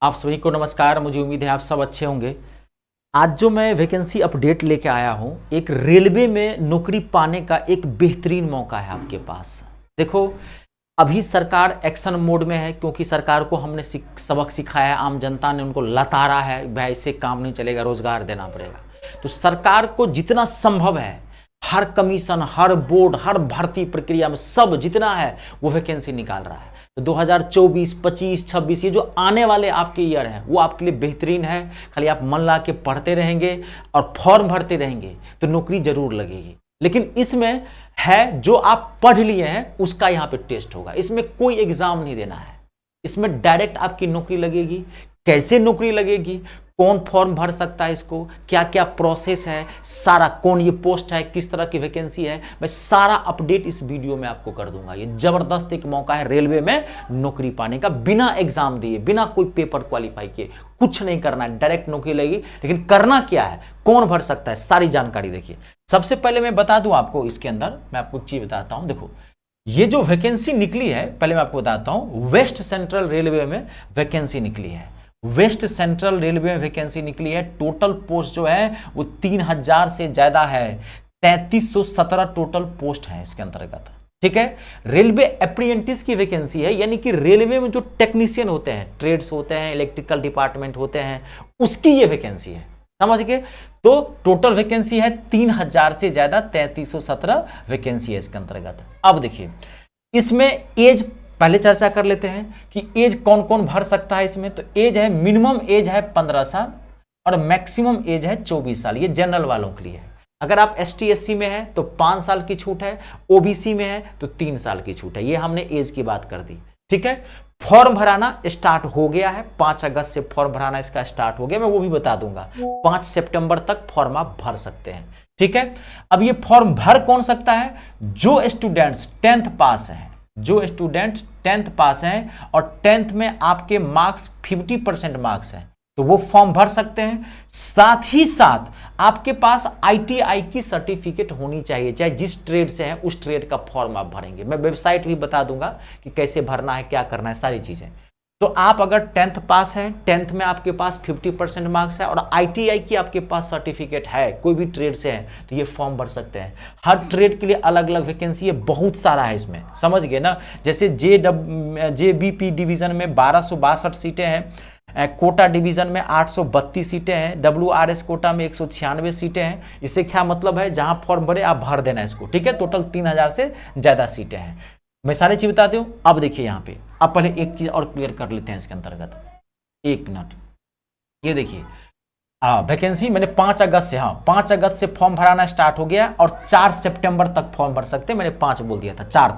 आप सभी को नमस्कार। मुझे उम्मीद है आप सब अच्छे होंगे। आज जो मैं वैकेंसी अपडेट लेके आया हूँ, एक रेलवे में नौकरी पाने का एक बेहतरीन मौका है आपके पास। देखो, अभी सरकार एक्शन मोड में है क्योंकि सरकार को हमने सबक सिखाया है, आम जनता ने उनको लताड़ा है, भाई इससे काम नहीं चलेगा, रोजगार देना पड़ेगा। तो सरकार को जितना संभव है हर कमीशन, हर बोर्ड, हर भर्ती प्रक्रिया में सब जितना है वो वैकेंसी निकाल रहा है। तो 2024, 25, 26 ये जो आने वाले आपके ईयर हैं वो आपके लिए बेहतरीन है। खाली आप मन ला के पढ़ते रहेंगे और फॉर्म भरते रहेंगे तो नौकरी जरूर लगेगी। लेकिन इसमें है जो आप पढ़ लिए हैं उसका यहाँ पे टेस्ट होगा। इसमें कोई एग्जाम नहीं देना है, इसमें डायरेक्ट आपकी नौकरी लगेगी। कैसे नौकरी लगेगी, कौन फॉर्म भर सकता है, इसको क्या क्या प्रोसेस है, सारा कौन ये पोस्ट है, किस तरह की वैकेंसी है, मैं सारा अपडेट इस वीडियो में आपको कर दूंगा। ये जबरदस्त एक मौका है रेलवे में नौकरी पाने का, बिना एग्जाम दिए, बिना कोई पेपर क्वालिफाई किए, कुछ नहीं करना है, डायरेक्ट नौकरी लगेगी। लेकिन करना क्या है, कौन भर सकता है, सारी जानकारी देखिए। सबसे पहले मैं बता दूं आपको, इसके अंदर मैं आपको एक चीज बताता हूं। देखो, ये जो वैकेंसी निकली है, पहले मैं आपको बताता हूं, वेस्ट सेंट्रल रेलवे में वैकेंसी निकली है। वेस्ट सेंट्रल रेलवे में वैकेंसी निकली है। टोटल पोस्ट जो है वो 3000 से ज्यादा है। 3317 टोटल पोस्ट है इसके अंतर्गत। ठीक है, रेलवे अप्रेंटिस की वैकेंसी है, यानी कि रेलवे में जो टेक्नीशियन होते हैं, ट्रेड्स होते हैं, इलेक्ट्रिकल डिपार्टमेंट होते हैं, उसकी ये वैकेंसी है, समझ गए। तो टोटल वैकेंसी है 3000 से ज्यादा, 3317 वैकेंसी है इसके अंतर्गत। अब देखिए, इसमें एज पहले चर्चा कर लेते हैं कि एज कौन कौन भर सकता है इसमें। तो एज है, मिनिमम एज है 15 साल और मैक्सिमम एज है 24 साल। ये जनरल वालों के लिए है। अगर आप ST SC में है तो 5 साल की छूट है, OBC में है तो 3 साल की छूट है। ये हमने एज की बात कर दी। ठीक है, फॉर्म भराना स्टार्ट हो गया है। 5 अगस्त से फॉर्म भराना इसका स्टार्ट हो गया, मैं वो भी बता दूंगा। 5 सितंबर तक फॉर्म आप भर सकते हैं। ठीक है, अब ये फॉर्म भर कौन सकता है, जो स्टूडेंट्स 10th पास हैं, जो स्टूडेंट 10th पास हैं और 10th में आपके मार्क्स 50% मार्क्स हैं तो वो फॉर्म भर सकते हैं। साथ ही साथ आपके पास ITI की सर्टिफिकेट होनी चाहिए, चाहे जिस ट्रेड से है उस ट्रेड का फॉर्म आप भरेंगे। मैं वेबसाइट भी बता दूंगा कि कैसे भरना है, क्या करना है, सारी चीजें। तो आप अगर 10th पास हैं, 10th में आपके पास 50% मार्क्स है और ITI की आपके पास सर्टिफिकेट है, कोई भी ट्रेड से है, तो ये फॉर्म भर सकते हैं। हर ट्रेड के लिए अलग अलग वैकेंसी है, बहुत सारा है इसमें, समझ गए ना। जैसे JBP डिवीजन में 1262 सीटें हैं, कोटा डिवीजन में 832 सीटें हैं, WRS कोटा में 196 सीटें हैं। इससे क्या मतलब है, जहां फॉर्म भरे आप भर देना इसको। ठीक है, टोटल 3000 से ज्यादा सीटें हैं। मैं सारी चीज बताती हूँ। अब देखिए यहाँ पे, अब पहले एक चीज और क्लियर कर लेते हैं इसके अंतर्गत, 1 मिनट। ये देखिए, वैकेंसी मैंने 5 अगस्त से, 5 अगस्त से फॉर्म भराना स्टार्ट हो गया और 4 सितंबर तक फॉर्म भर सकते हैं। मैंने 5 बोल दिया था, 4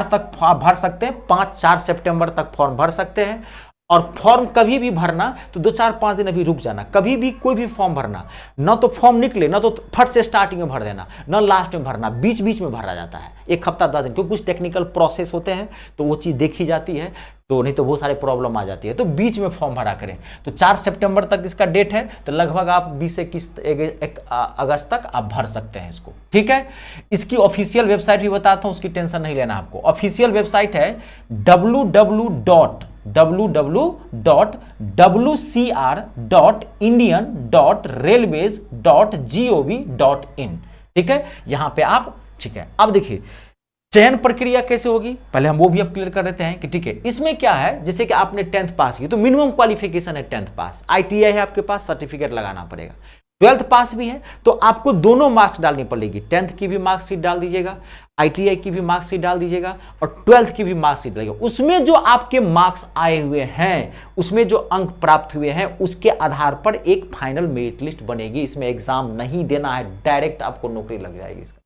तक भर सकते हैं। 4 सितंबर तक फॉर्म भर सकते हैं। और फॉर्म कभी भी भरना तो 2-4-5 दिन अभी रुक जाना। कभी भी कोई भी फॉर्म भरना, ना तो फॉर्म निकले ना तो फट से स्टार्टिंग में भर देना, ना लास्ट में भरना, बीच बीच में भरा जाता है। 1 हफ्ता 10 दिन, क्योंकि कुछ टेक्निकल प्रोसेस होते हैं तो वो चीज़ देखी जाती है, तो नहीं तो बहुत सारे प्रॉब्लम आ जाती है। तो बीच में फॉर्म भरा करें। तो 4 सितंबर तक इसका डेट है, तो लगभग आप 20 से 21 अगस्त तक आप भर सकते हैं इसको। ठीक है, इसकी ऑफिशियल वेबसाइट भी बताता हूँ, उसकी टेंशन नहीं लेना आपको। ऑफिशियल वेबसाइट है www.wcr.indian.railways.gov.in। ठीक है, यहां पे आप, ठीक है। अब देखिए चयन प्रक्रिया कैसे होगी, पहले हम वो भी अब क्लियर कर देते हैं कि ठीक है, इसमें क्या है, जैसे कि आपने 10th पास की तो मिनिमम क्वालिफिकेशन है 10th पास, ITI है आपके पास, सर्टिफिकेट लगाना पड़ेगा। 12th पास भी है तो आपको दोनों मार्क्स डालनी पड़ेगी, 10th की भी मार्क्सिट डाल दीजिएगा, ITI की भी मार्क्सिट डाल दीजिएगा और 12th की भी मार्क्सिट डालिएगा। उसमें जो आपके मार्क्स आए हुए हैं, उसमें जो अंक प्राप्त हुए हैं, उसके आधार पर एक फाइनल मेरिट लिस्ट बनेगी। इसमें एग्जाम नहीं देना है, डायरेक्ट आपको नौकरी लग जाएगी इसका।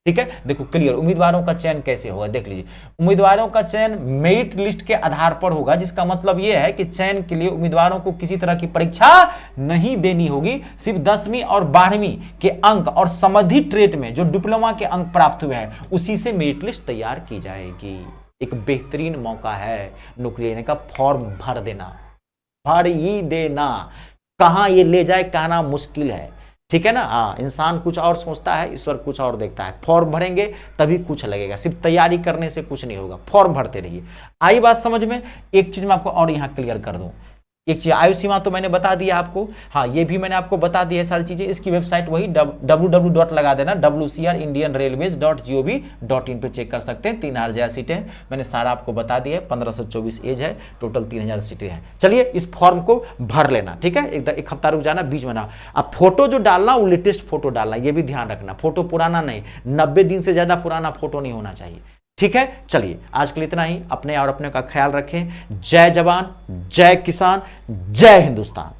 ठीक है, देखो क्लियर। उम्मीदवारों का चयन कैसे होगा देख लीजिए। उम्मीदवारों का चयन मेरिट लिस्ट के आधार पर होगा, जिसका मतलब यह है कि चयन के लिए उम्मीदवारों को किसी तरह की परीक्षा नहीं देनी होगी। सिर्फ 10वीं और 12वीं के अंक और संबंधित ट्रेड में जो डिप्लोमा के अंक प्राप्त हुए हैं उसी से मेरिट लिस्ट तैयार की जाएगी। एक बेहतरीन मौका है नौकरी लेने का, फॉर्म भर देना, भर ही देना। कहां ये ले जाए कहना मुश्किल है। ठीक है ना। हाँ, इंसान कुछ और सोचता है, ईश्वर कुछ और देखता है। फॉर्म भरेंगे तभी कुछ लगेगा, सिर्फ तैयारी करने से कुछ नहीं होगा। फॉर्म भरते रहिए। आई बात समझ में। एक चीज मैं आपको और यहां क्लियर कर दूं, एक चीज आयु सीमा तो मैंने बता दिया आपको, हाँ ये भी मैंने आपको बता दी है सारी चीजें। इसकी वेबसाइट वही www डॉट लगा देना, wcr.indianrailways.gov.in पे चेक कर सकते हैं। 3000 सीटें मैंने सारा आपको बता दिया है, 1524 एज है, टोटल 3000 सीटें हैं। चलिए इस फॉर्म को भर लेना, ठीक है, एक हफ्ता रुक जाना, बीच में ना। अब फोटो जो डालना वो लेटेस्ट फोटो डालना, ये भी ध्यान रखना, फोटो पुराना नहीं, 90 दिन से ज्यादा पुराना फोटो नहीं होना चाहिए, ठीक है। चलिए आज के लिए इतना ही, अपने और अपने का ख्याल रखें। जय जवान, जय किसान, जय हिंदुस्तान।